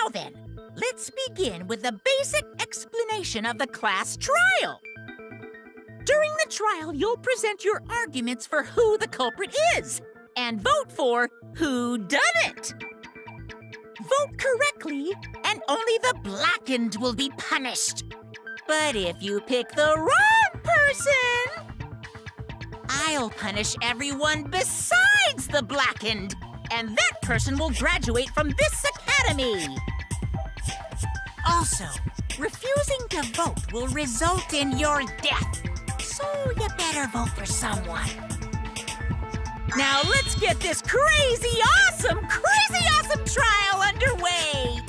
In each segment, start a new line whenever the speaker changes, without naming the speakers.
Now then, let's begin with the basic explanation of the class trial. During the trial, you'll present your arguments for who the culprit is and vote for who done it. Vote correctly, and only the blackened will be punished. But if you pick the wrong person, I'll punish everyone besides the blackened, and that person will graduate from this academy. Also, Refusing to vote will result in your death. So you better vote for someone. Now let's get this crazy awesome trial underway!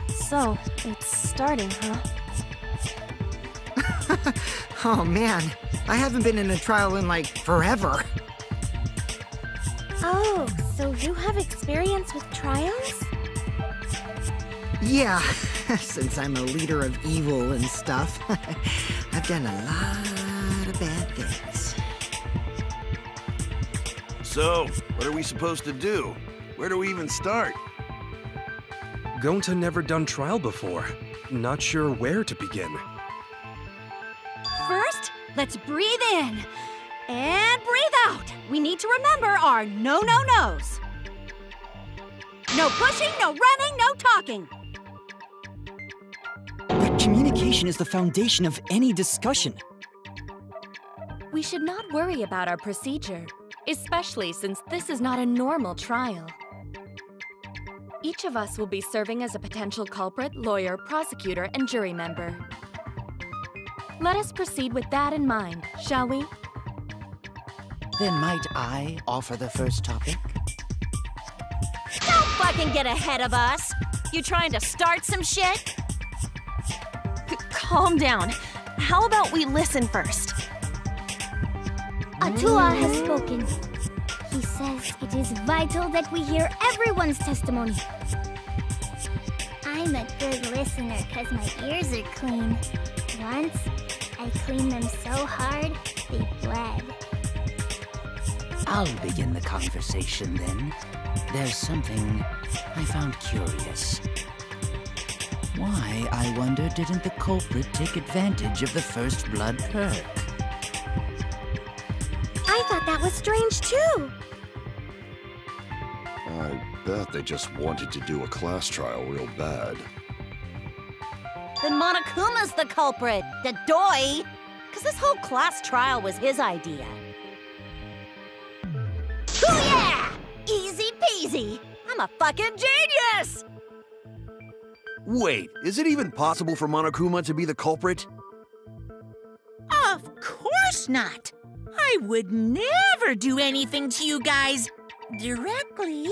So, it's starting, huh?
Oh man, I haven't been in a trial in like forever.
Oh, so you have experience with trials?
Yeah, since I'm a leader of evil and stuff, I've done a lot of bad things.
So, what are we supposed to do? Where do we even start?
Gonta never done trial before. Not sure where to begin.
First, let's breathe in. And breathe out. We need to remember our no-no-nos. No pushing, no running, no talking.
But communication is the foundation of any discussion.
We should not worry about our procedure, especially since this is not a normal trial. Each of us will be serving as a potential culprit, lawyer, prosecutor, and jury member. Let us proceed with that in mind, shall we?
Then might I offer the first topic?
Don't fucking get ahead of us! You trying to start some shit? Calm down. How about we listen first?
Atua has spoken. He says it is vital that we hear everyone's testimony. I'm a good listener because my ears are clean. Once, I cleaned them so hard, they bled.
I'll begin the conversation then. There's something I found curious. Why, I wonder, didn't the culprit take advantage of the first blood perk?
I thought that was strange too.
I bet they just wanted to do a class trial real bad.
Then Monokuma's the culprit, the doy! Cause this whole class trial was his idea. Hoo-yeah! Easy peasy! I'm a fucking genius!
Wait, is it even possible for Monokuma to be the culprit?
Of course not! I would never do anything to you guys directly.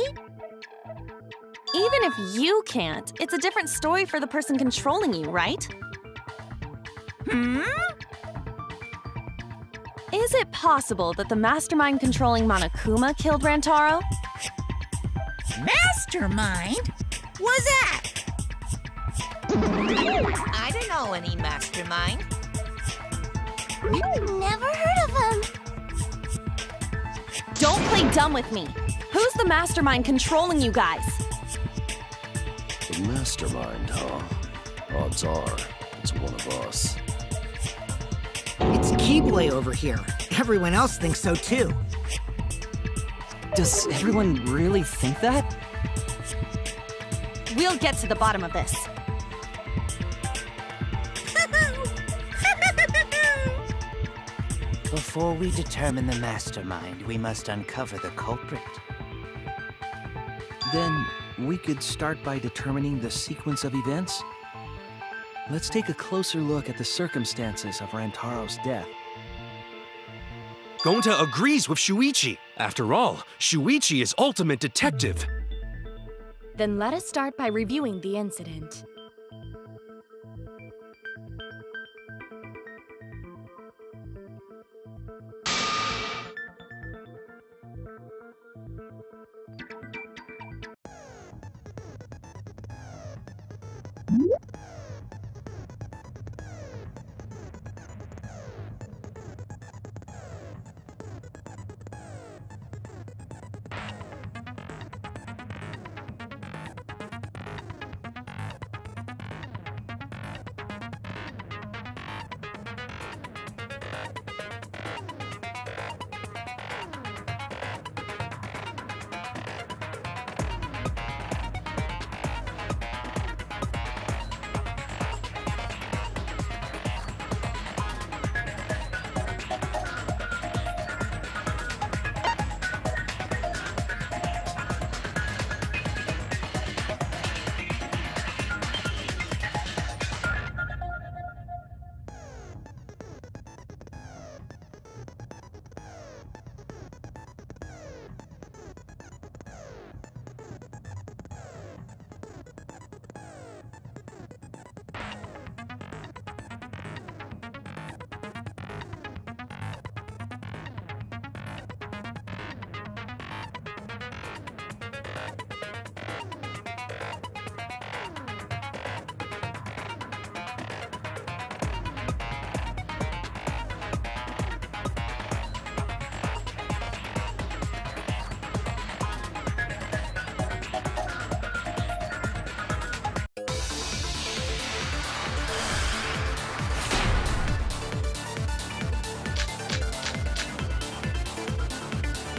Even if you can't, it's a different story for the person controlling you, right? Is it possible that the mastermind controlling Monokuma killed Rantaro?
Mastermind? Was that?
I don't know any mastermind.
Never heard of him.
Don't play dumb with me. Who's the mastermind controlling you guys?
The mastermind, huh? Odds are, it's one of us.
It's Keyblade over here. Everyone else thinks so too.
Does everyone really think that?
We'll get to the bottom of this.
Before we determine the mastermind, we must uncover the culprit.
Then, we could start by determining the sequence of events? Let's take a closer look at the circumstances of Rantaro's death. Gonta agrees with Shuichi. After all, Shuichi is ultimate detective.
Then let us start by reviewing the incident.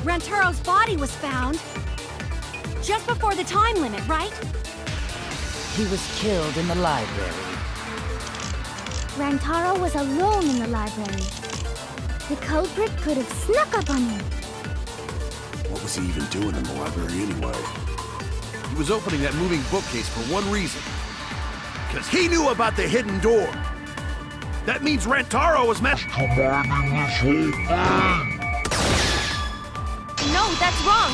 Rantaro's body was found just before the time limit, right?
He was killed in the library.
Rantaro was alone in the library. The culprit could have snuck up on him.
What was he even doing in the library anyway?
He was opening that moving bookcase for one reason. Because he knew about the hidden door. That means Rantaro was meant...
No, that's wrong.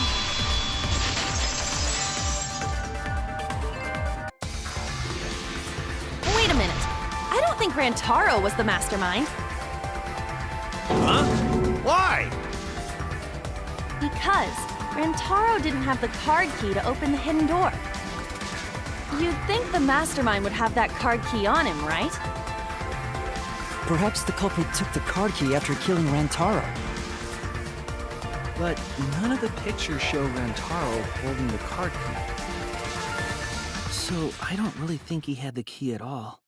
Wait a minute. I don't think Rantaro was the mastermind.
Huh? Why?
Because Rantaro didn't have the card key to open the hidden door. You'd think the mastermind would have that card key on him, right?
Perhaps the culprit took the card key after killing Rantaro.
But none of the pictures show Rantaro holding the card key. So I don't really think he had the key at all.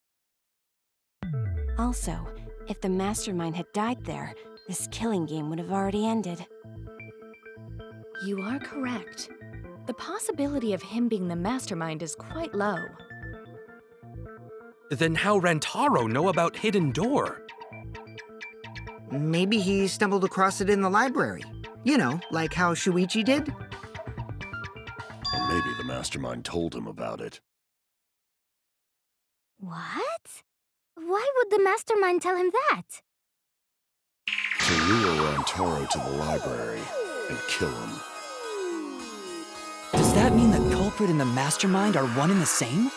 Also, if the mastermind had died there, this killing game would have already ended. You are correct. The possibility of him being the mastermind is quite low.
Then how Rantaro know about Hidden Door?
Maybe he stumbled across it in the library. You know, like how Shuichi did?
Or maybe the mastermind told him about it.
What? Why would the mastermind tell him that?
To lure Rantaro to the library and kill him.
Does that mean the culprit and the mastermind are one and the same?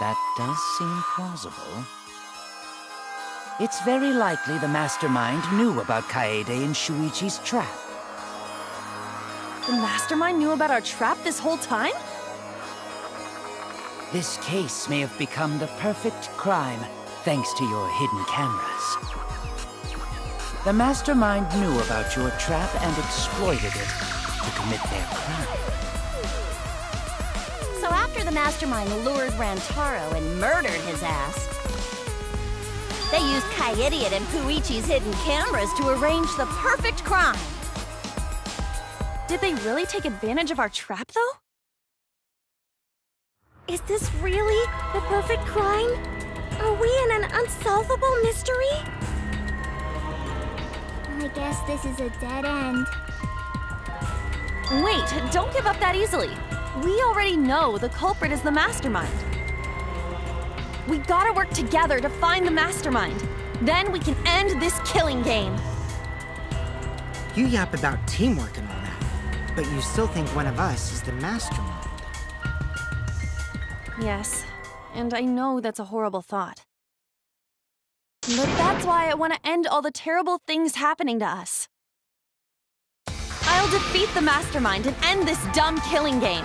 That does seem plausible. It's very likely the mastermind knew about Kaede and Shuichi's trap.
The mastermind knew about our trap this whole time?
This case may have become the perfect crime thanks to your hidden cameras. The mastermind knew about your trap and exploited it to commit their crime.
So after the mastermind lured Rantaro and murdered his ass, they used Kaidiot and Puichi's hidden cameras to arrange the perfect crime. Did they really take advantage of our trap, though? Is this really the perfect crime? Are we in an unsolvable mystery?
I guess this is a dead end.
Wait, don't give up that easily. We already know the culprit is the mastermind. We gotta work together to find the mastermind. Then we can end this killing game.
You yap about teamwork and all that, but you still think one of us is the mastermind.
Yes, and I know that's a horrible thought. But that's why I want to end all the terrible things happening to us. I'll defeat the mastermind and end this dumb killing game.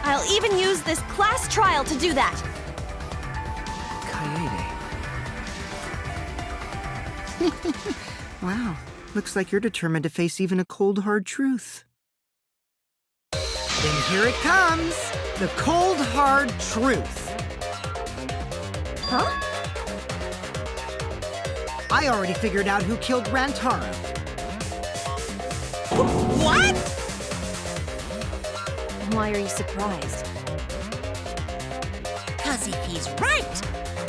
I'll even use this class trial to do that.
Kaede. Wow, looks like you're determined to face even a cold, hard truth. Then here it comes, the cold, hard truth.
Huh?
I already figured out who killed Rantaro.
What?
Why are you surprised?
'Cause if he's right,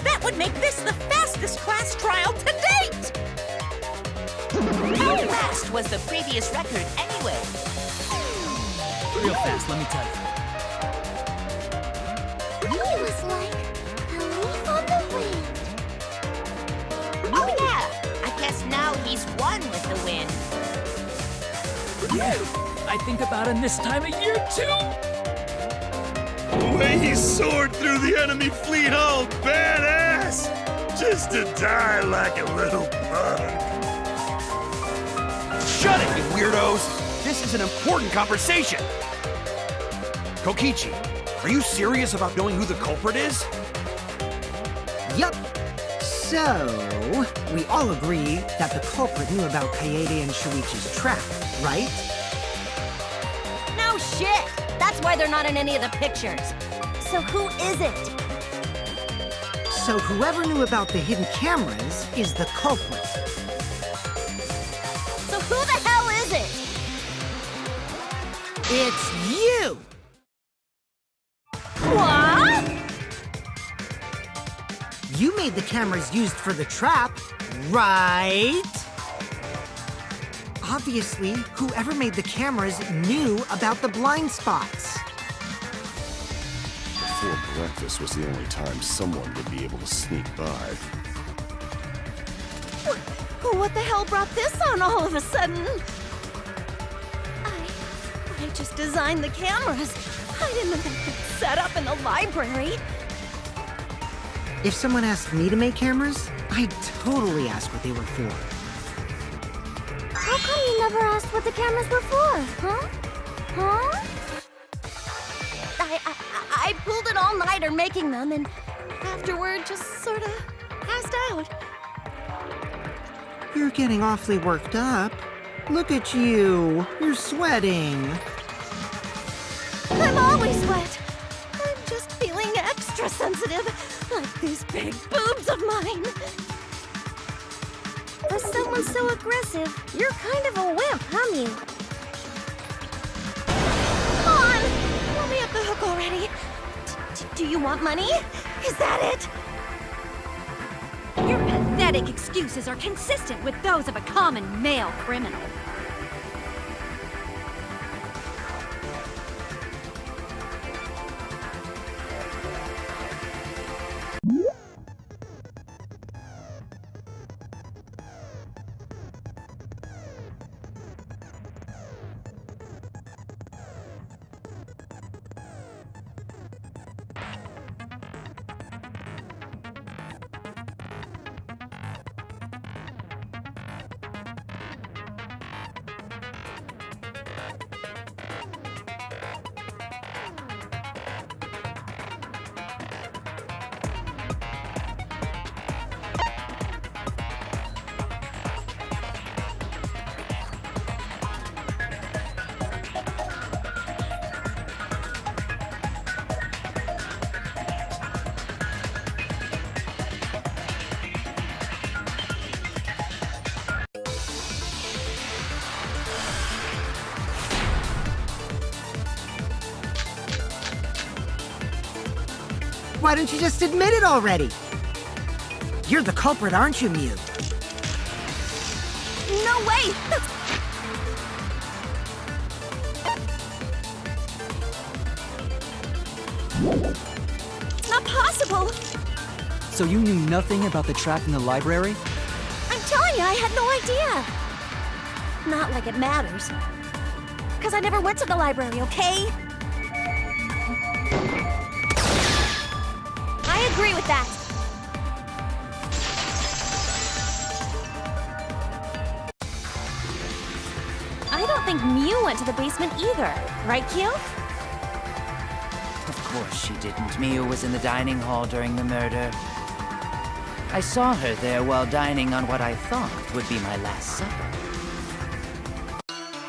that would make this the fastest class trial to date!
How fast was the previous record anyway?
Real fast, let me tell you.
He was like a leaf on the wind.
Oh yeah, I guess now he's one with the wind.
Yeah, I think about him this time of year too.
The way he soared through the enemy fleet, all badass! Just to die like a little bug. Shut it, you weirdos! This is an important conversation! Kokichi, are you serious about knowing who the culprit is?
Yup. So, we all agree that the culprit knew about Kaede and Shuichi's trap, right?
No shit! That's why they're not in any of the pictures. So who is it?
So whoever knew about the hidden cameras is the culprit.
So who the hell is it?
It's you!
What?
You made the cameras used for the trap, right? Obviously, whoever made the cameras knew about the blind spots.
Before breakfast was the only time someone would be able to sneak by.
What the hell brought this on all of a sudden? I just designed the cameras. I didn't know they could set up in the library.
If someone asked me to make cameras, I'd totally ask what they were for.
How come you never asked what the cameras were for, huh? Huh? I pulled an all-nighter making them, and afterward just sort of passed out.
You're getting awfully worked up. Look at you. You're sweating.
I'm always wet. I'm just feeling extra sensitive, like these big boobs of mine. For someone so aggressive, you're kind of a wimp, huh, Mew? Come on! Let me off the hook already. Do you want money? Is that it?
Your pathetic excuses are consistent with those of a common male criminal.
Why don't you just admit it already? You're the culprit, aren't you, Mew?
No way! It's not possible!
So you knew nothing about the trap in the library?
I'm telling you, I had no idea! Not like it matters. Because I never went to the library, okay? I agree with that. I don't think Mew went to the basement either. Right, Q?
Of course she didn't. Miu was in the dining hall during the murder. I saw her there while dining on what I thought would be my last supper.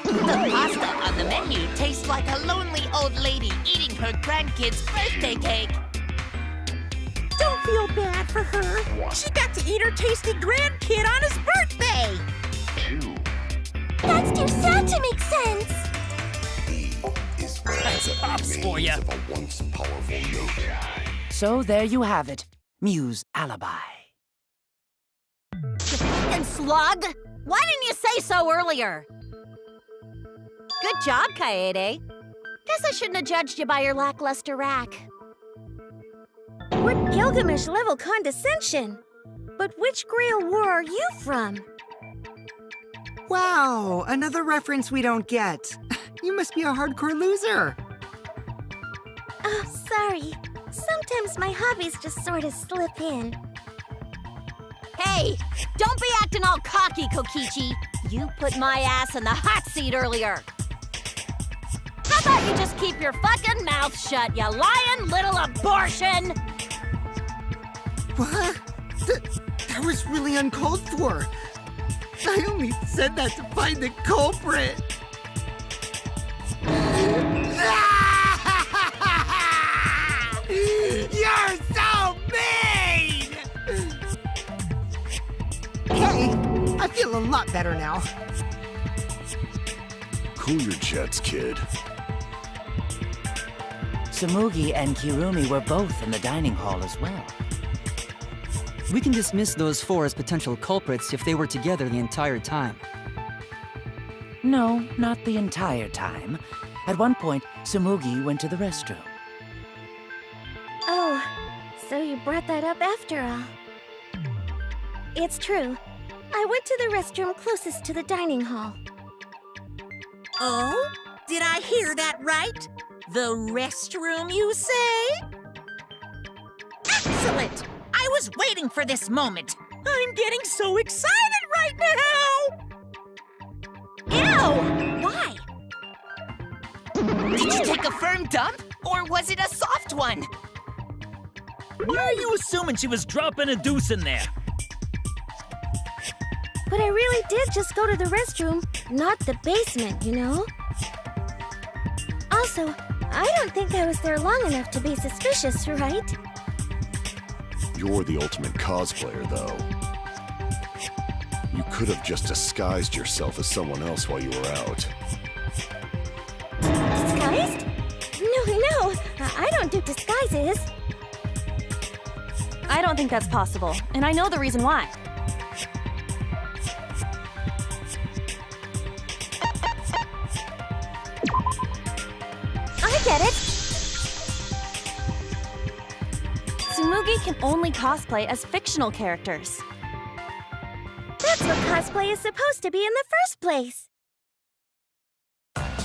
The pasta on the menu tastes like a lonely old lady eating her grandkid's birthday cake.
Don't feel bad for her. She got to eat her tasty grandkid on his birthday.
That's too sad to make sense.
That's pops for ya.
So there you have it. Miu's alibi.
You fucking slug! Why didn't you say so earlier? Good job, Kaede. Guess I shouldn't have judged you by your lackluster rack. What Gilgamesh-level condescension? But which Grail War are you from?
Wow, another reference we don't get. You must be a hardcore loser.
Oh, sorry. Sometimes my hobbies just sort of slip in. Hey, don't be acting all cocky, Kokichi. You put my ass in the hot seat earlier. How about you just keep your fucking mouth shut, you lying little abortion?
What? That was really uncalled for. I only said that to find the culprit. You're so mean! I feel a lot better now.
Cool your jets, kid.
Tsumugi and Kirumi were both in the dining hall as well.
We can dismiss those four as potential culprits if they were together the entire time.
No, not the entire time. At one point, Tsumugi went to the restroom.
Oh, so you brought that up after all. It's true. I went to the restroom closest to the dining hall.
Oh? Did I hear that right? The restroom, you say? Excellent! I was waiting for this moment. I'm getting so excited right now! Ew! Why?
Did you take a firm dump, or was it a soft one?
Why are you assuming she was dropping a deuce in there?
But I really did just go to the restroom, not the basement, you know? Also, I don't think I was there long enough to be suspicious, right?
You're the ultimate cosplayer, though. You could have just disguised yourself as someone else while you were out.
Disguised? No, I don't do disguises.
I don't think that's possible, and I know the reason why.
I get it.
Tsumugi can only cosplay as fictional characters.
That's what cosplay is supposed to be in the first place.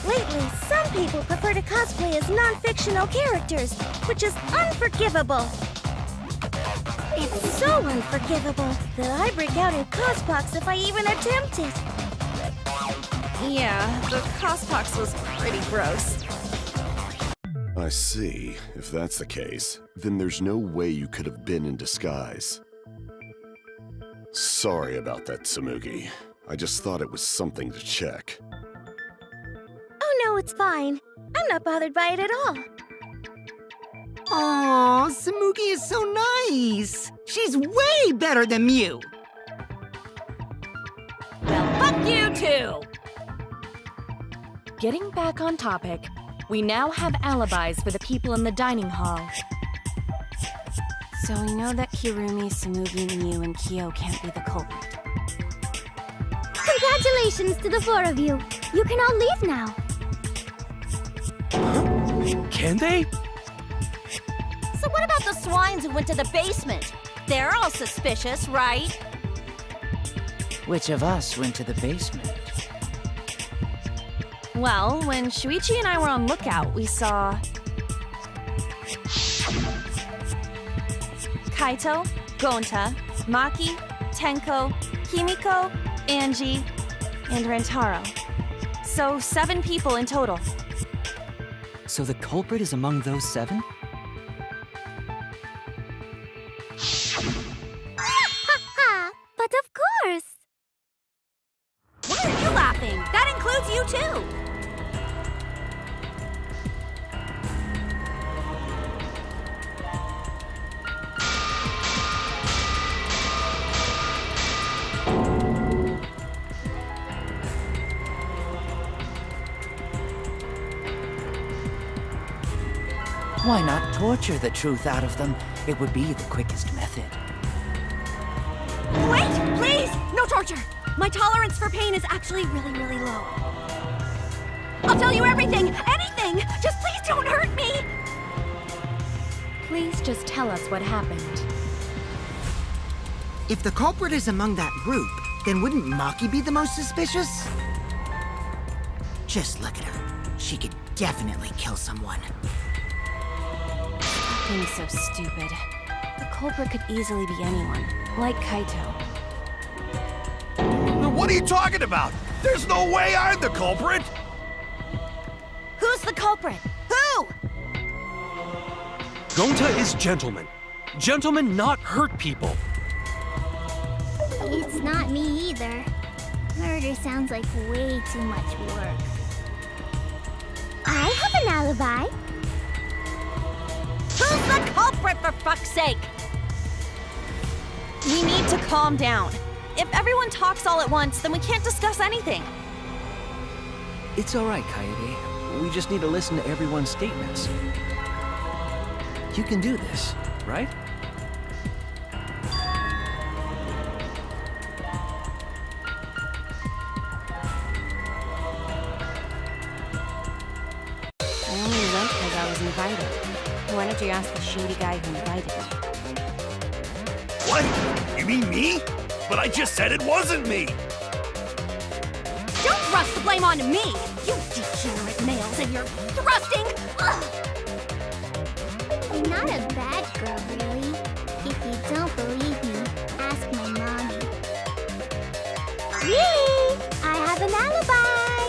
Lately, some people prefer to cosplay as non-fictional characters, which is unforgivable. It's so unforgivable that I break out in cospox if I even attempt it.
Yeah, the cospox was pretty gross.
I see. If that's the case, then there's no way you could have been in disguise. Sorry about that, Tsumugi. I just thought it was something to check.
Oh no, it's fine. I'm not bothered by it at all.
Aw, Tsumugi is so nice. She's way better than Mew.
Well, fuck you too! Getting back on topic, we now have alibis for the people in the dining hall. So we know that Kirumi, Tsumugi, Mew, and Kyo can't be the culprit.
Congratulations to the four of you. You can all leave now.
Can they?
So what about the swines who went to the basement? They're all suspicious, right?
Which of us went to the basement?
Well, when Shuichi and I were on lookout, we saw Kaito, Gonta, Maki, Tenko, Himiko, Angie, and Rantaro. So 7 people in total.
So the culprit is among those 7?
Ha! But of course!
Why are you laughing? That includes you too!
Why not torture the truth out of them? It would be the quickest method.
Wait, please! No torture! My tolerance for pain is actually really, really low. I'll tell you everything! Anything! Just please don't hurt me! Please just tell us what happened.
If the culprit is among that group, then wouldn't Maki be the most suspicious? Just look at her. She could definitely kill someone.
Being so stupid. The culprit could easily be anyone, like Kaito.
What are you talking about? There's no way I'm the culprit!
Who's the culprit? Who?
Gonta is gentleman. Gentlemen not hurt people.
It's not me either. Murder sounds like way too much work. I have an alibi.
Who's the culprit, for fuck's sake? We need to calm down. If everyone talks all at once, then we can't discuss anything.
It's alright, Kaede. We just need to listen to everyone's statements. You can do this, right?
I only went because I was invited. Why don't you ask the shady guy who invited me?
What? You mean me? But I just said it wasn't me!
Don't thrust the blame onto me! You degenerate males and you're thrusting! Ugh.
You're not a bad girl, really. If you don't believe me, ask my mommy. Really? I have an alibi!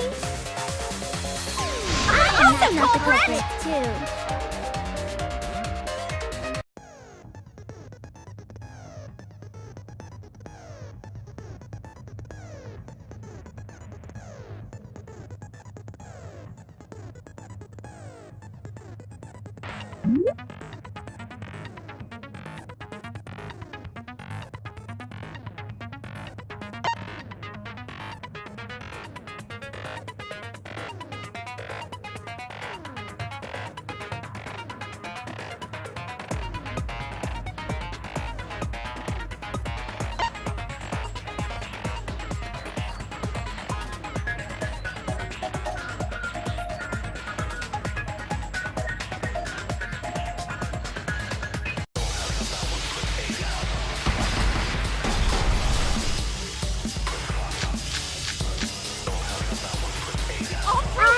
I'm also not the culprit, too.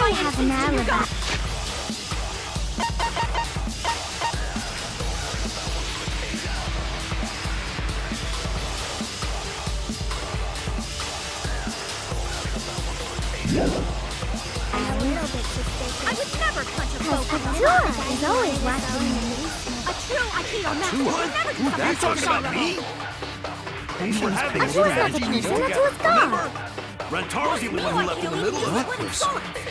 I have an alibi.
I would never punch a
Because
poker.
Patua is always watching me.
A true Aikido master
Patua?
would never do
Who
something
that
so
talking about
dishonorable.
me? We were having a
Patua's not the
strategy meeting
person,
together,
Patua's gone.
remember? Rantaro's the only one who left in the middle of it.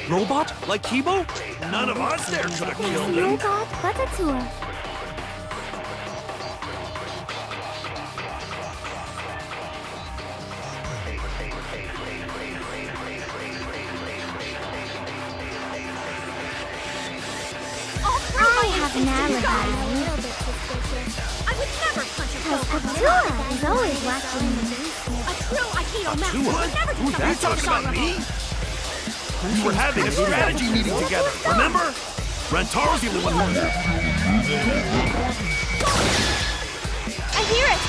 Robot? Like Kibo?
None of us there could have killed him.
Robot, but Patua. I have an alibi.
I would never punch a
Because
poker.
Patua is always watching me.
A true Aikido master
Patua?
would never do
Who
something
that
so
talking about
dishonorable.
me? We were having a strategy meeting together, remember? Rantaro's the only one who...
I hear it!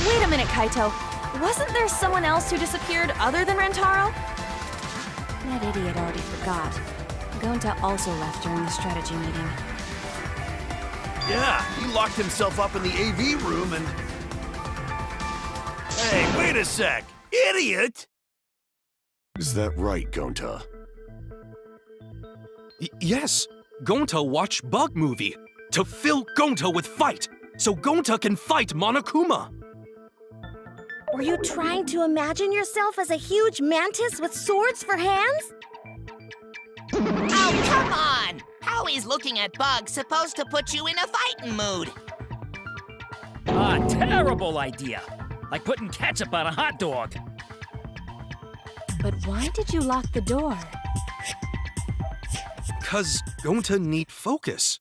Wait a minute, Kaito. Wasn't there someone else who disappeared other than Rantaro? That idiot already forgot. Gonta also left during the strategy meeting.
Yeah, he locked himself up in the AV room and... Hey, wait a sec! Idiot!
Is that right, Gonta?
Yes! Gonta watched Bug Movie to fill Gonta with fight, so Gonta can fight Monokuma.
Were you trying to imagine yourself as a huge mantis with swords for hands?
Oh, come on! How is looking at bugs supposed to put you in a fighting mood?
Ah, terrible idea. Like putting ketchup on a hot dog.
But why did you lock the door?
'Cause Gonta need focus.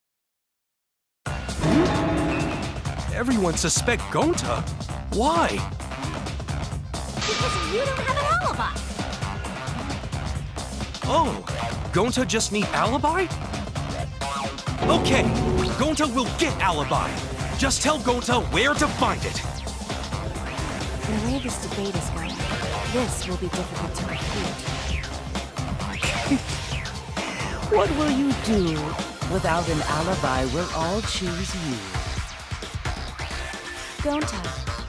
Everyone suspect Gonta? Why?
Because you don't have an alibi.
Oh, Gonta just need alibi? Okay, Gonta will get alibi. Just tell Gonta where to find it.
The way this debate is going, this will be difficult to refute.
What will you do? Without an alibi, we'll all choose you.
Gonta,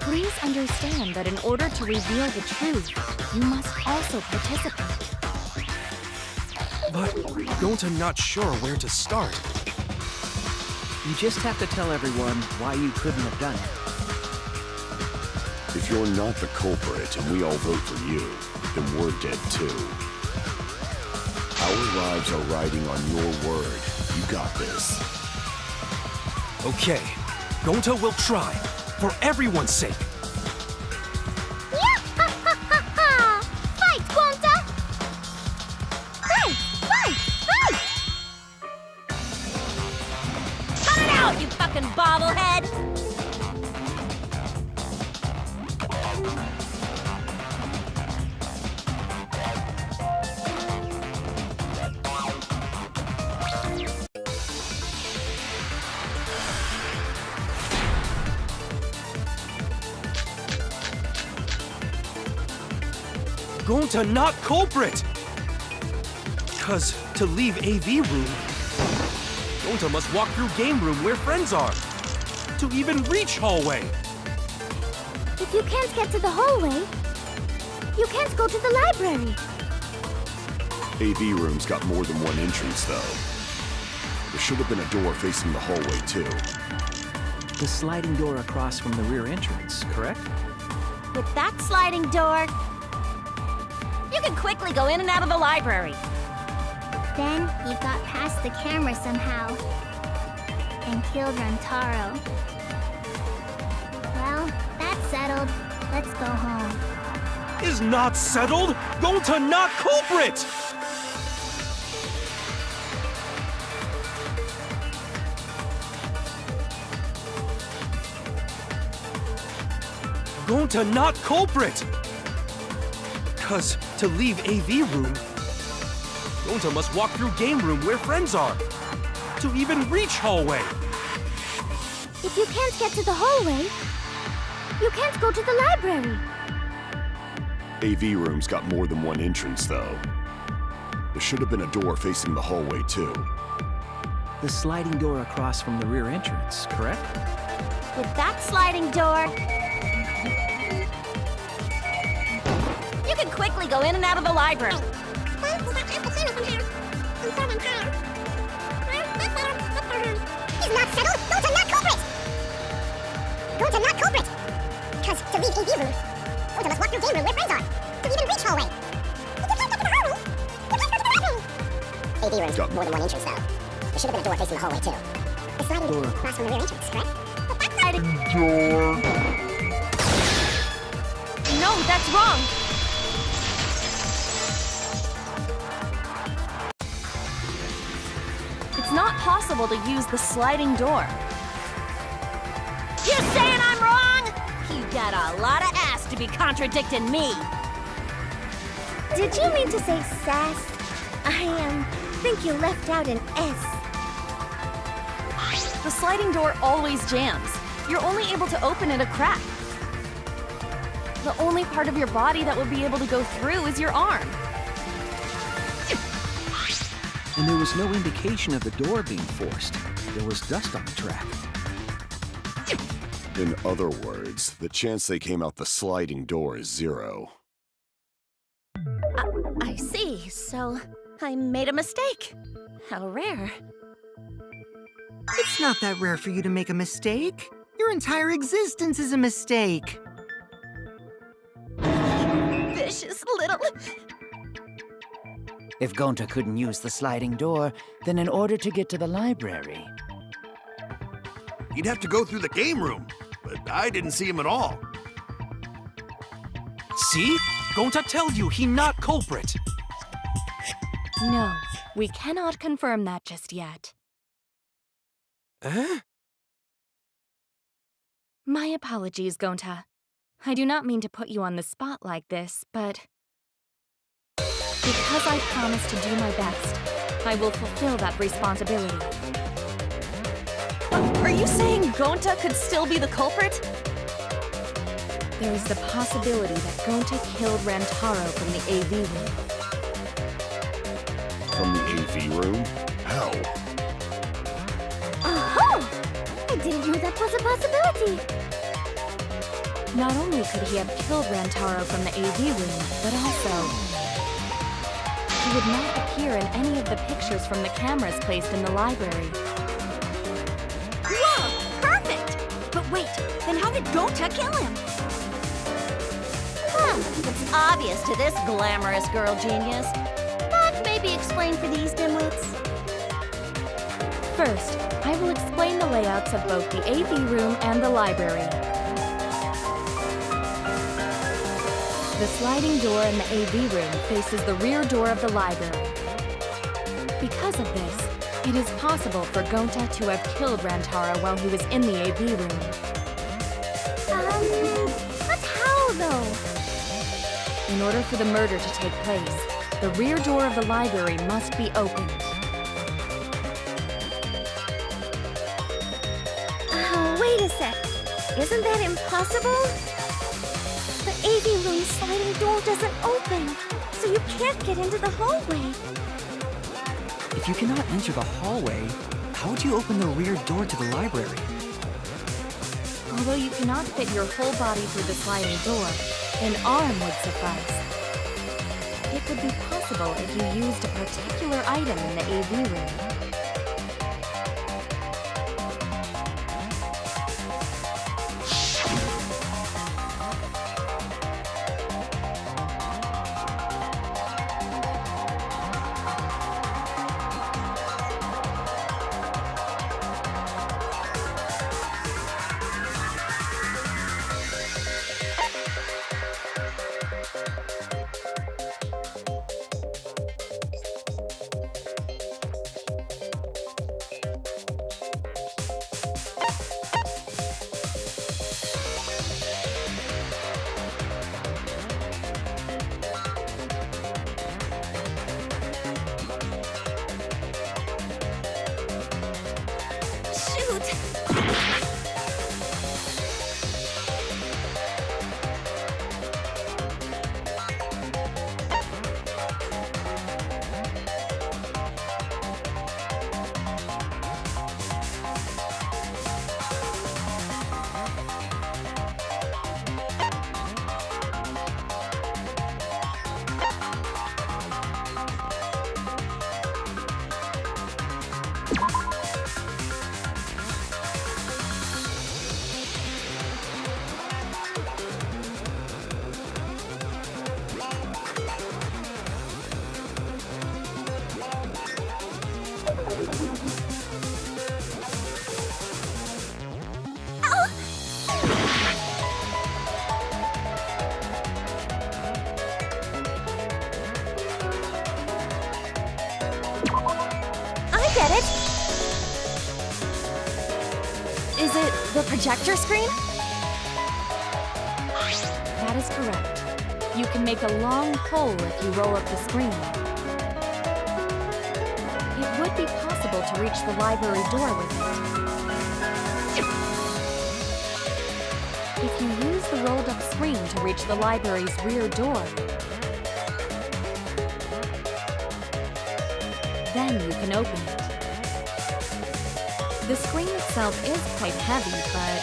please understand that in order to reveal the truth, you must also participate.
But Gonta not sure where to start.
You just have to tell everyone why you couldn't have done it.
If you're not the culprit and we all vote for you, then we're dead too. Our lives are riding on your word. You got this.
Okay, Gonta will try, for everyone's sake.
Fight, Gonta! Fight! Fight! Fight!
Cut it out, you fucking bobblehead!
Gonta not culprit! Cause to leave AV room, Gonta must walk through game room where friends are. To even reach hallway.
If you can't get to the hallway, you can't go to the library.
AV room's got more than one entrance, though. There should have been a door facing the hallway, too.
The sliding door across from the rear entrance, correct?
With that sliding door, you can quickly go in and out of the library.
Then he got past the camera somehow and killed Rantaro. Well, that's settled. Let's go home.
Is not settled! Gonta not culprit! Gonta not culprit! Cause to leave AV room, Gonta must walk through game room where friends are. To even reach hallway.
If you can't get to the hallway, you can't go to the library.
AV room's got more than one entrance, though. There should have been a door facing the hallway, too.
The sliding door across from the rear entrance, correct?
With that sliding door, you can quickly go in and out of the library.
Is not settled? Gonta not culprit! Gonta not culprit! Because to leave AV room, Gonta must walk through game room where friends are. To even reach hallway. If you can't get to the hallway, you can't go to the library. AV room's got more than one entrance, though. There should have been a door facing the hallway, too. The sliding door across from the rear entrance, correct? But that sliding door...
No, that's wrong! It's not possible to use the sliding door.
You saying I'm wrong? You got a lot of ass to be contradicting me.
Did you mean to say sass? I think you left out an S.
The sliding door always jams. You're only able to open it a crack. The only part of your body that would be able to go through is your arm.
And there was no indication of the door being forced. There was dust on the track.
In other words, the chance they came out the sliding door is 0.
I see. So I made a mistake. How rare.
It's not that rare for you to make a mistake. Your entire existence is a mistake.
Vicious little...
If Gonta couldn't use the sliding door, then in order to get to the library...
You'd have to go through the game room, but I didn't see him at all.
See? Gonta tell you he not culprit.
No, we cannot confirm that just yet.
Eh?
My apologies, Gonta. I do not mean to put you on the spot like this, but... because I promised to do my best, I will fulfill that responsibility. Are you saying Gonta could still be the culprit? There is the possibility that Gonta killed Rantaro from the AV room.
From the AV room? How?
Oh! I didn't know that was a possibility.
Not only could he have killed Rantaro from the AV room, but also... he would not appear in any of the pictures from the cameras placed in the library.
Whoa! Perfect! But wait, then how did Gonta kill him? It's obvious to this glamorous girl genius. But maybe explain for these dimwits.
First, I will explain the layouts of both the AV room and the library. The sliding door in the AV room faces the rear door of the library. Because of this, it is possible for Gonta to have killed Rantaro while he was in the AV room.
But how, though?
In order for the murder to take place, the rear door of the library must be opened.
Wait a sec. Isn't that impossible? The AV room's sliding door doesn't open, so you can't get into the hallway.
If you cannot enter the hallway, how would you open the rear door to the library?
Although you cannot fit your whole body through the sliding door, an arm would suffice. It would be possible if you used a particular item in the AV room.
Get it?
Is it the projector screen? That is correct. You can make a long hole if you roll up the screen. It would be possible to reach the library door with it. If you use the rolled up screen to reach the library's rear door, then you can open it. The screen itself is quite heavy, but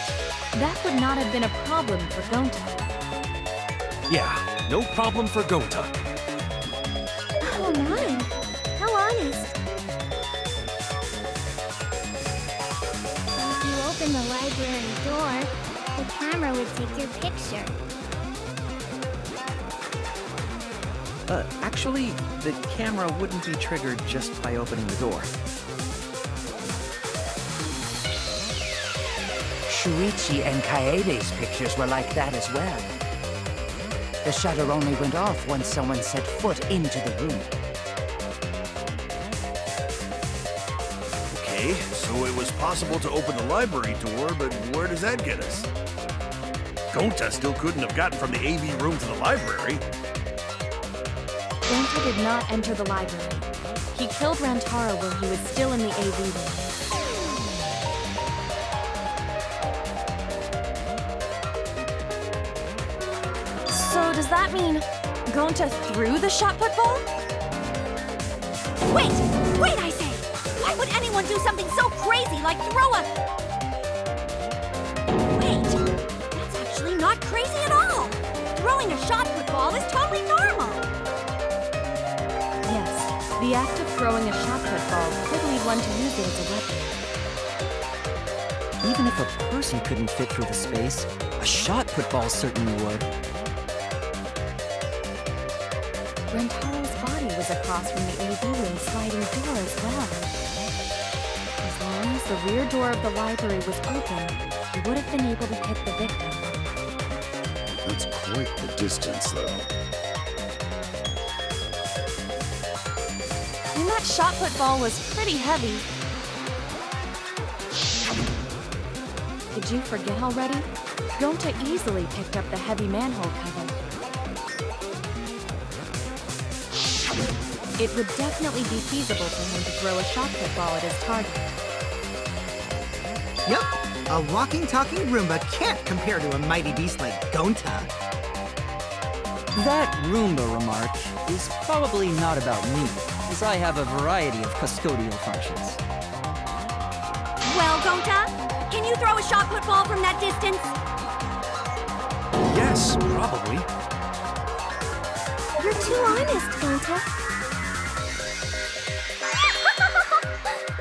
that would not have been a problem for Gonta.
Yeah, no problem for Gonta.
Oh my, how honest. If you open the library door, the camera would take your picture.
Actually, the camera wouldn't be triggered just by opening the door.
Shuichi and Kaede's pictures were like that as well. The shutter only went off once someone set foot into the room.
Okay, so it was possible to open the library door, but where does that get us? Gonta still couldn't have gotten from the AV room to the library.
Gonta did not enter the library. He killed Rantaro while he was still in the AV room. So does that mean Gonta threw the shot put ball?
Wait! Wait, I say! Why would anyone do something so crazy like throw a... Wait! That's actually not crazy at all! Throwing a shot put ball is totally normal!
Yes, the act of throwing a shot put ball could lead one to use it as a weapon.
Even if a person couldn't fit through the space, a shot put ball certainly would.
Rantaro's body was across from the AV room sliding door as well. As Since the rear door of the library was open, he would have been able to hit the victim.
That's quite the distance, though.
And that shot put ball was pretty heavy. Did you forget already? Gonta easily picked up the heavy manhole cover. It would definitely be feasible for him to throw a shot put ball at his target.
Yep, a walking, talking Roomba can't compare to a mighty beast like Gonta.
That Roomba remark is probably not about me, as I have a variety of custodial functions.
Well, Gonta, can you throw a shot put ball from that distance?
Yes, probably.
You're too honest, Gonta.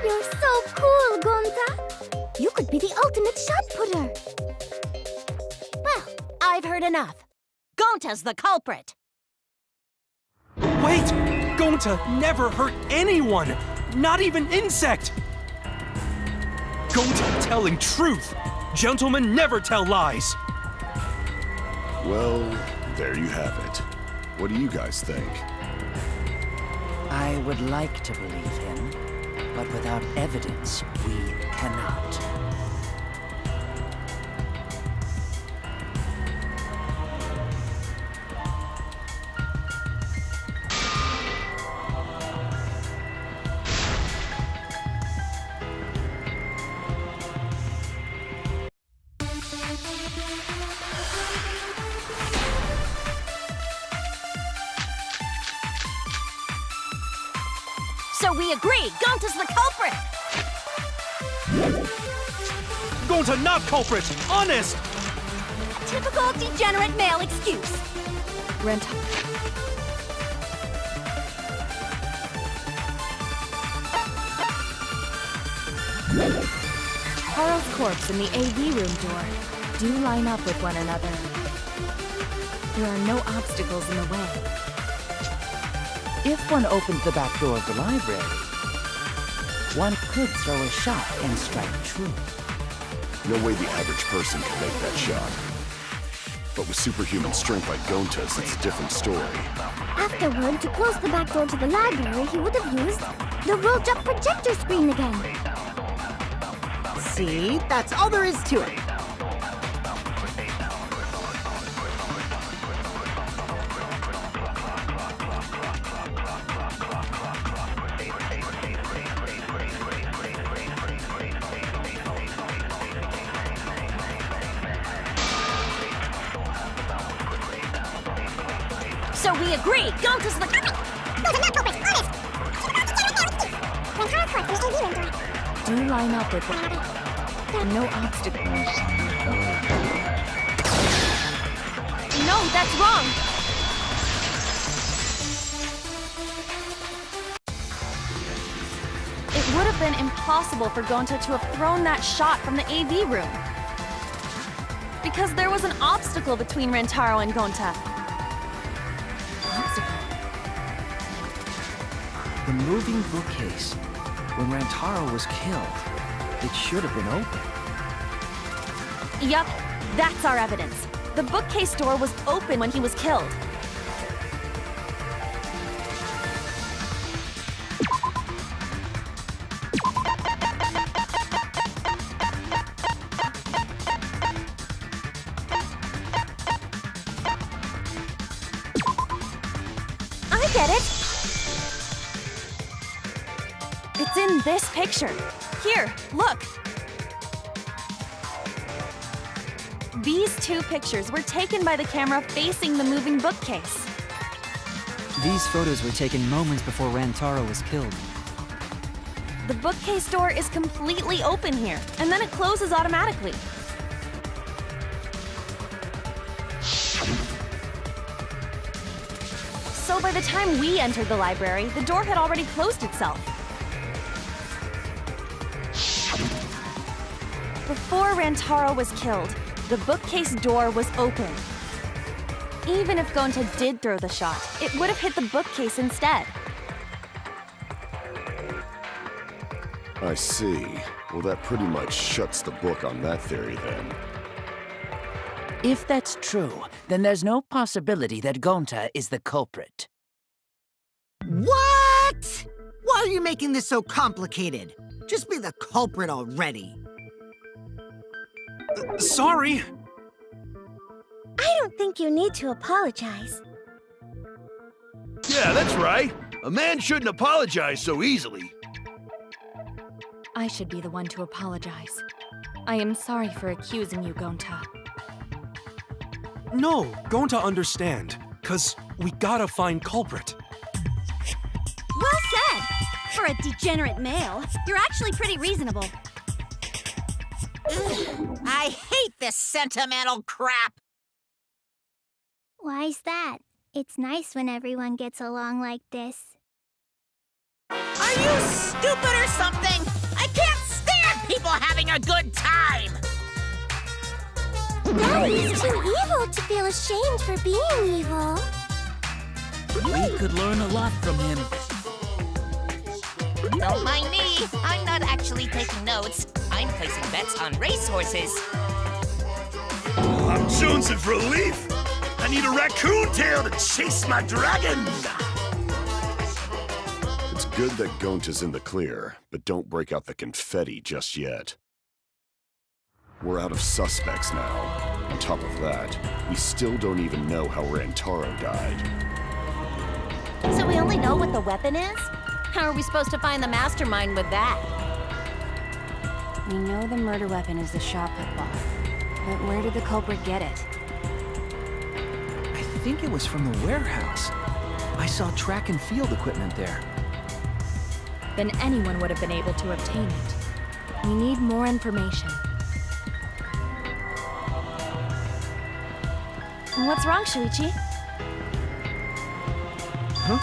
You're so cool, Gonta. You could be the ultimate shot putter.
Well, I've heard enough. Gonta's the culprit.
Wait! Gonta never hurt anyone! Not even insect! Gonta telling truth! Gentlemen never tell lies!
Well, there you have it. What do you guys think?
I would like to believe him, but without evidence, we cannot.
So we agree, Gonta's the culprit!
Gonta not culprit! Honest!
Typical degenerate male excuse.
Taro's corpse and the AV room door do line up with one another. There are no obstacles in the way.
If one opens the back door of the library, one could throw a shot and strike true.
No way the average person can make that shot. But with superhuman strength like Gonta's, it's a different story.
Afterward, to close the back door to the library, he would have used the rolled-up projector screen again.
See? That's all there is to it.
So we agree, Gonta's the culprit!
Gonta not culprit, honest! Rantaro corpse in the AV room door.
Do line up with one. No obstacles.
No, that's wrong!
It would have been impossible for Gonta to have thrown that shot from the AV room. Because there was an obstacle between Rantaro and Gonta.
The moving bookcase. When Rantaro was killed, it should have been open.
Yup, that's our evidence. The bookcase door was open when he was killed.
I get it!
It's in this picture. Here, look. These two pictures were taken by the camera facing the moving bookcase.
These photos were taken moments before Rantaro was killed.
The bookcase door is completely open here, and then it closes automatically. So by the time we entered the library, the door had already closed itself. Before Rantaro was killed, the bookcase door was open. Even if Gonta did throw the shot, it would have hit the bookcase instead.
I see. Well, that pretty much shuts the book on that theory then.
If that's true, then there's no possibility that Gonta is the culprit.
What? Why are you making this so complicated? Just be the culprit already.
Sorry.
I don't think you need to apologize.
Yeah, that's right. A man shouldn't apologize so easily.
I should be the one to apologize. I am sorry for accusing you, Gonta.
No, Gonta understand. 'Cause we gotta find culprit.
Well said! For a degenerate male, you're actually pretty reasonable.
I hate this sentimental crap!
Why's that? It's nice when everyone gets along like this.
Are you stupid or something? I can't stand people having a good time!
Daddy's too evil to feel ashamed for being evil.
We could learn a lot from him.
Don't mind me. I'm not actually taking notes. I'm placing bets on racehorses.
I'm jonesing for a leaf. I need a raccoon tail to chase my dragon.
It's good that Gonta's in the clear, but don't break out the confetti just yet. We're out of suspects now. On top of that, we still don't even know how Rantaro died.
So we only know what the weapon is? How are we supposed to find the mastermind with that?
We know the murder weapon is the shot put ball. But where did the culprit get it?
I think it was from the warehouse. I saw track and field equipment there.
Then anyone would have been able to obtain it. We need more information. What's wrong, Shuichi?
Huh?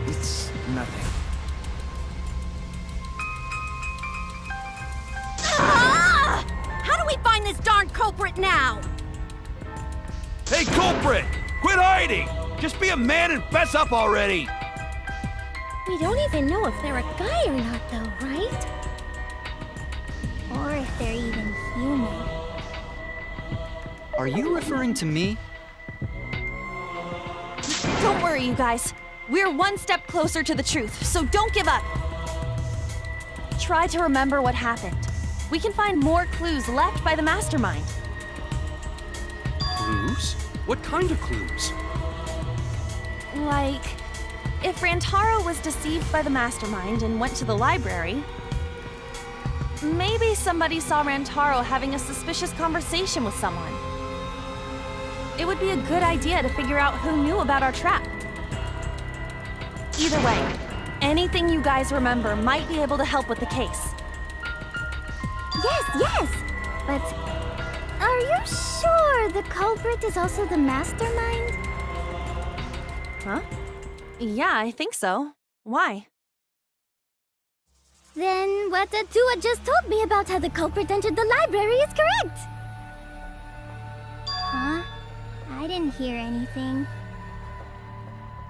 It's nothing.
Ah! How do we find this darn culprit now?
Hey, culprit! Quit hiding! Just be a man and fess up already!
We don't even know if they're a guy or not, though, right? Or if they're even human.
Are you referring to me?
Don't worry, you guys. We're one step closer to the truth, so don't give up. Try to remember what happened. We can find more clues left by the mastermind.
Clues? What kind of clues?
Like, if Rantaro was deceived by the mastermind and went to the library, maybe somebody saw Rantaro having a suspicious conversation with someone. It would be a good idea to figure out who knew about our trap. Either way, anything you guys remember might be able to help with the case.
Yes! But are you sure the culprit is also the mastermind?
Huh? Yeah, I think so. Why?
Then what Atua just told me about how the culprit entered the library is correct! Huh? I didn't hear anything.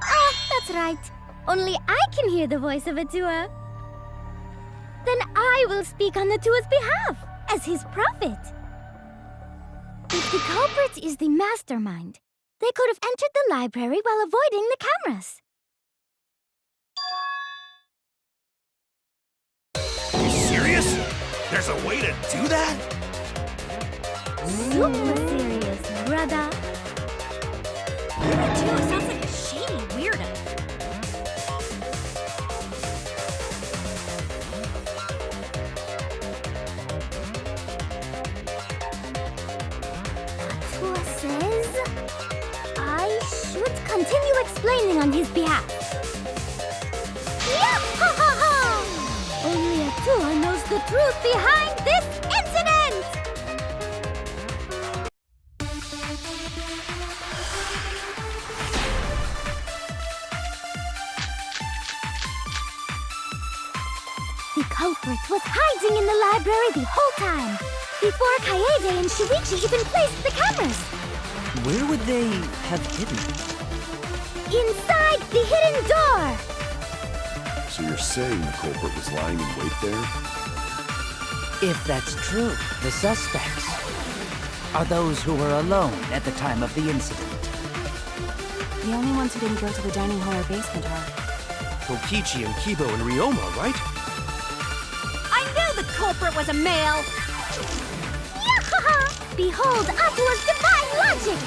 Oh, that's right. Only I can hear the voice of Atua. Then I will speak on Atua's behalf, as his prophet. If the culprit is the mastermind, they could have entered the library while avoiding the cameras.
You serious? There's a way to do that?
Super serious, brother.
Atua sounds like a shady weirdo.
Atua says I should continue explaining on his behalf. Yah-ha-ha-ha! Only Atua knows the truth behind this incident! The culprit was hiding in the library the whole time, before Kaede and Shuichi even placed the cameras.
Where would they have hidden?
Inside the hidden door!
So you're saying the culprit was lying in wait there?
If that's true, the suspects are those who were alone at the time of the incident.
The only ones who didn't go to the dining hall or basement are...
Kokichi and Kibo and Ryoma, right?
I knew the culprit was a male! Yahaha! Behold Atua's divine logic!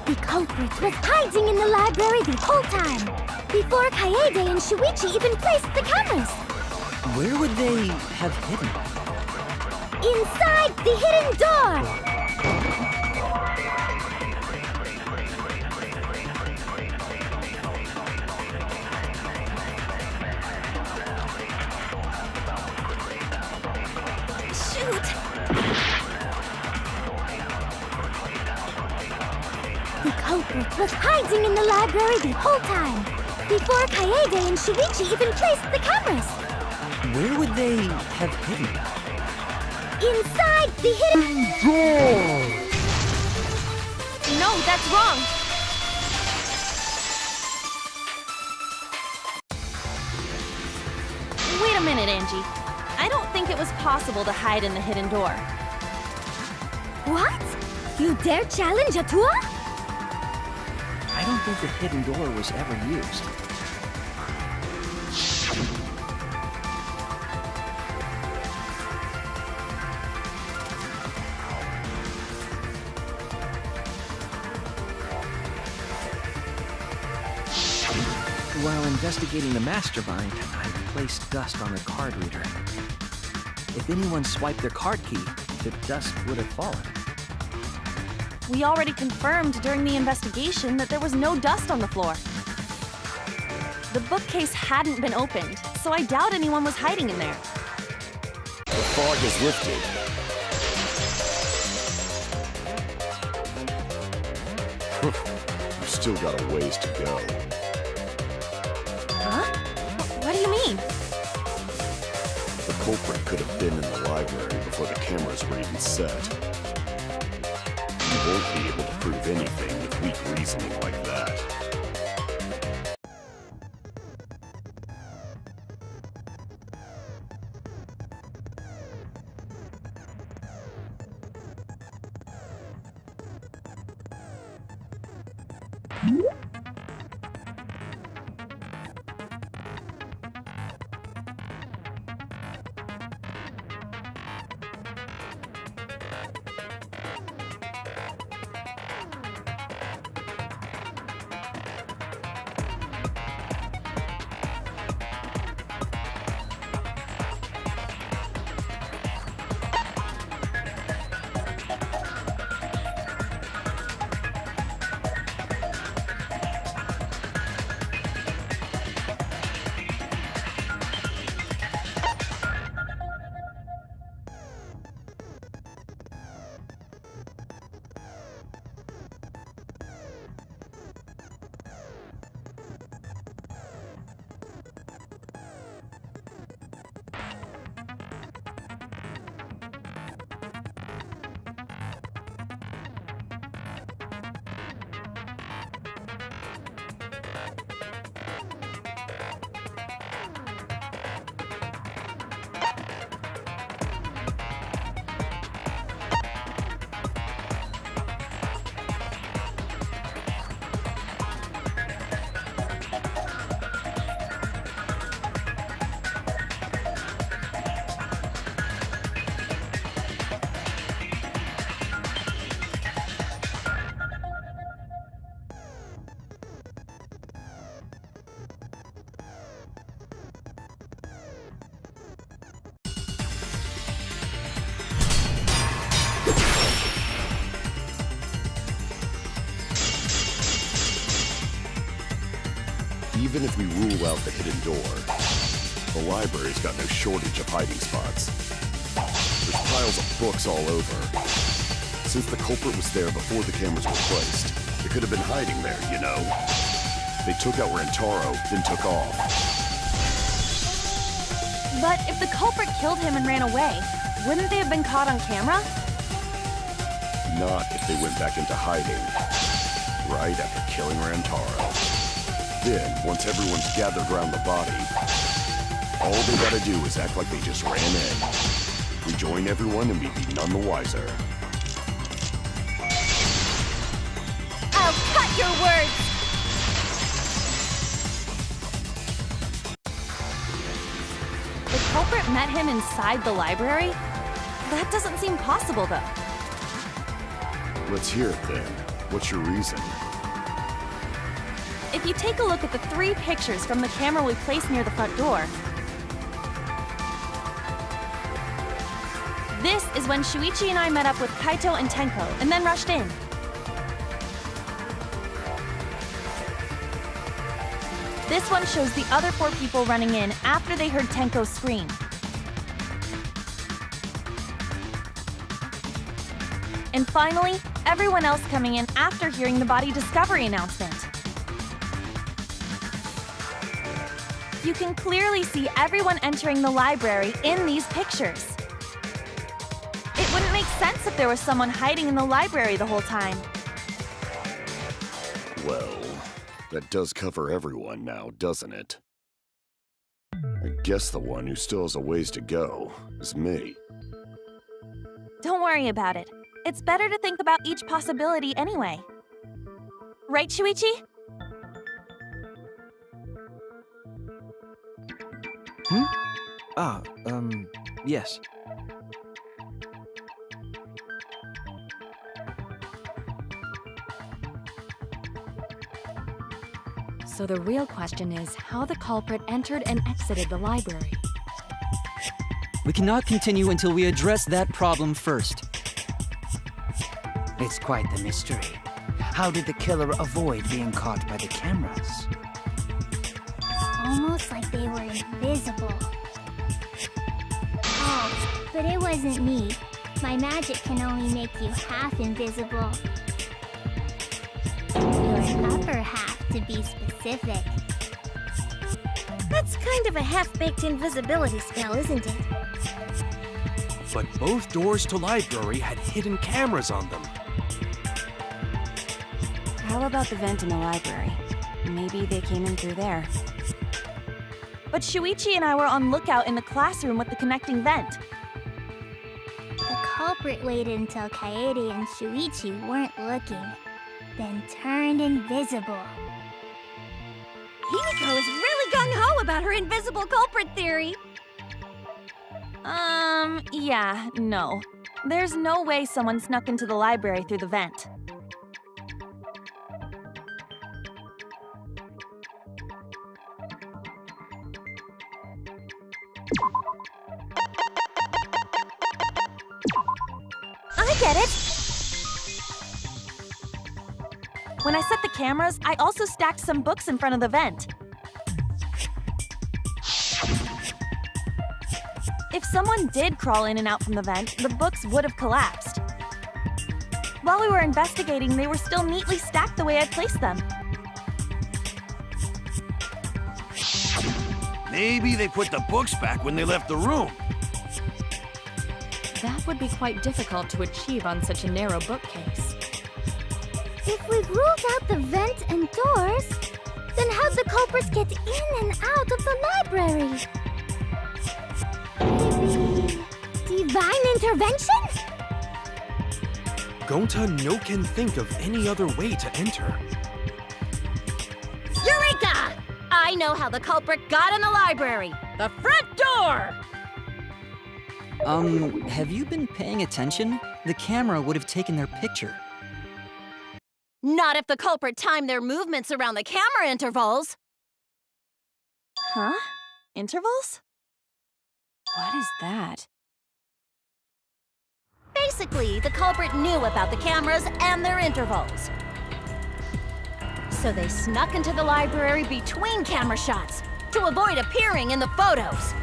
The culprit was hiding in the library the whole time, before Kaede and Shuichi even placed the cameras.
Where would they have hidden?
Inside the hidden door! Shoot! The culprit was hiding in the library the whole time, before Kaede and Shuichi even placed the cameras.
Where would they have hidden?
Inside the hidden door!
No, that's wrong! Wait a minute, Angie. I don't think it was possible to hide in the hidden door.
What? You dare challenge Atua?
I don't think the hidden door was ever used. While investigating the mastermind, I placed dust on the card reader. If anyone swiped their card key, the dust would have fallen.
We already confirmed during the investigation that there was no dust on the floor. The bookcase hadn't been opened, so I doubt anyone was hiding in there.
The fog has lifted. You've still got a ways to go.
Huh? What do you mean?
The culprit could have been in the library before the cameras were even set. You won't be able to prove anything with weak reasoning like that. Even if we rule out the hidden door, the library's got no shortage of hiding spots. There's piles of books all over. Since the culprit was there before the cameras were placed, they could have been hiding there, you know? They took out Rantaro, then took off.
But if the culprit killed him and ran away, wouldn't they have been caught on camera?
not if they went back into hiding, right after killing Rantaro. Then, once everyone's gathered around the body, all they gotta do is act like they just ran in. Rejoin everyone and we'd be none the wiser.
I'll cut your words! The culprit met him inside the library? That doesn't seem possible, though.
Let's hear it then. What's your reason?
If you take a look at the 3 pictures from the camera we placed near the front door, this is when Shuichi and I met up with Kaito and Tenko, and then rushed in. This one shows the other 4 people running in after they heard Tenko scream. And finally, everyone else coming in after hearing the body discovery announcement. You can clearly see everyone entering the library in these pictures. It wouldn't make sense if there was someone hiding in the library the whole time.
Well, that does cover everyone now, doesn't it? I guess the one who still has a ways to go is me.
Don't worry about it. It's better to think about each possibility anyway. Right, Shuichi?
Yes.
So the real question is how the culprit entered and exited the library.
We cannot continue until we address that problem first.
It's quite the mystery. How did the killer avoid being caught by the cameras?
Almost like they were invisible. Oh, but it wasn't me. My magic can only make you half invisible. Your upper half, to be specific.
That's kind of a half-baked invisibility spell, isn't it?
But both doors to library had hidden cameras on them.
How about the vent in the library? Maybe they came in through there. But Shuichi and I were on lookout in the classroom with the connecting vent.
The culprit waited until Kaede and Shuichi weren't looking, then turned invisible.
Himiko is really gung-ho about her invisible culprit theory.
Yeah, no. There's no way someone snuck into the library through the vent. I get it! When I set the cameras, I also stacked some books in front of the vent. If someone did crawl in and out from the vent, the books would have collapsed. While we were investigating, they were still neatly stacked the way I placed them.
Maybe they put the books back when they left the room.
That would be quite difficult to achieve on such a narrow bookcase.
If we've ruled out the vent and doors, then how'd the culprits get in and out of the library? Maybe divine intervention?
Gonta no can think of any other way to enter.
Eureka! I know how the culprit got in the library. The front door!
Have you been paying attention? The camera would have taken their picture.
Not if the culprit timed their movements around the camera intervals.
Huh? Intervals? What is that?
Basically, the culprit knew about the cameras and their intervals. So they snuck into the library between camera shots to avoid appearing in the photos.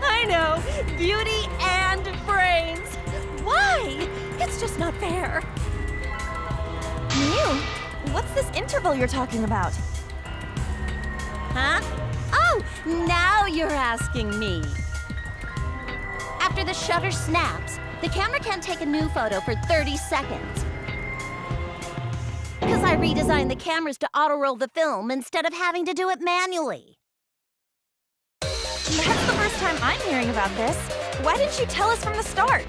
I know. Beauty and brains. Why? It's just not fair.
Mew, what's this interval you're talking about?
Huh? Oh, now you're asking me. after the shutter snaps, the camera can't take a new photo for 30 seconds. Because I redesigned the cameras to auto-roll the film instead of having to do it manually.
That's the first time I'm hearing about this. Why didn't you tell us from the start?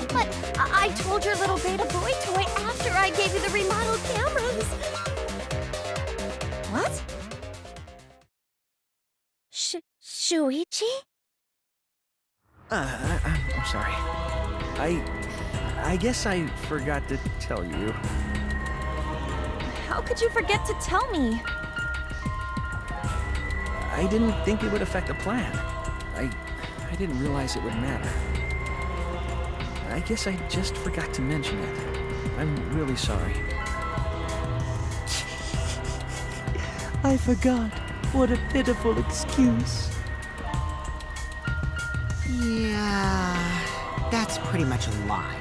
But I told your little beta boy toy after I gave you the remodeled cameras. What? Shuichi?
I'm sorry. I guess I forgot to tell you.
How could you forget to tell me?
I didn't think it would affect the plan. I didn't realize it would matter. I guess I just forgot to mention it. I'm really sorry.
I forgot. What a pitiful excuse.
Yeah, that's pretty much a lie.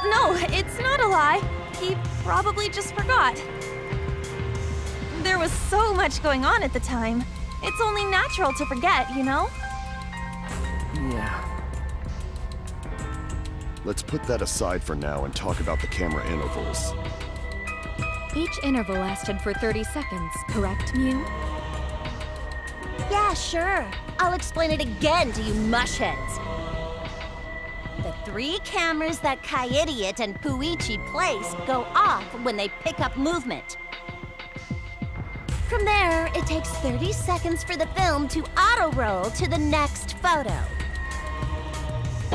No, it's not a lie. He probably just forgot. There was so much going on at the time. It's only natural to forget, you know?
Yeah.
Let's put that aside for now and talk about the camera intervals.
Each interval lasted for 30 seconds, correct, Mew?
Yeah, sure. I'll explain it again to you mushheads. The 3 cameras that Kaidiot and Puichi placed go off when they pick up movement. From there, it takes 30 seconds for the film to auto-roll to the next photo.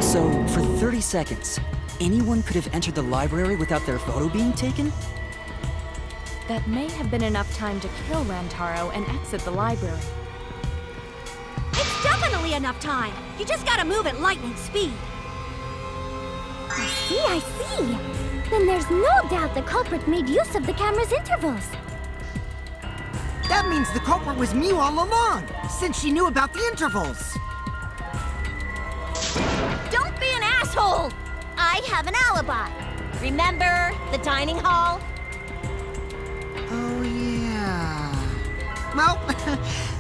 So, for 30 seconds, anyone could have entered the library without their photo being taken?
That may have been enough time to kill Rantaro and exit the library.
It's definitely enough time. You just gotta move at lightning speed.
I see. Then there's no doubt the culprit made use of the camera's intervals.
That means the culprit was Mew all along, since she knew about the intervals.
Don't be an asshole! I have an alibi. Remember the dining hall?
Oh, yeah. Well,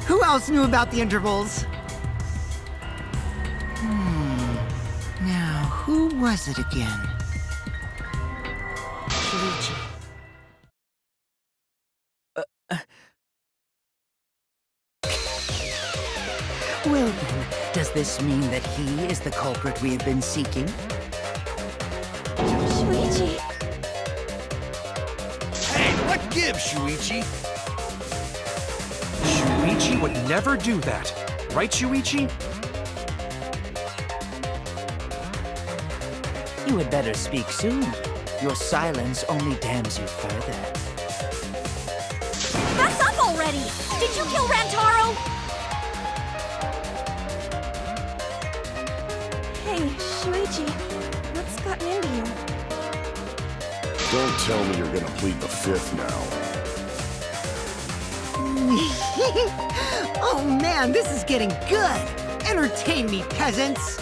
who else knew about the intervals? Now, who was it again? Shuichi.
Well then, does this mean that he is the culprit we have been seeking?
Shuichi!
Hey, what gives, Shuichi? Shuichi would never do that. Right, Shuichi?
You had better speak soon. Your silence only damns you further.
That's up already! Did you kill Rantaro?
Hey, Shuichi, what's gotten into you?
Don't tell me you're gonna plead the 5th now.
Oh man, this is getting good! Entertain me, peasants!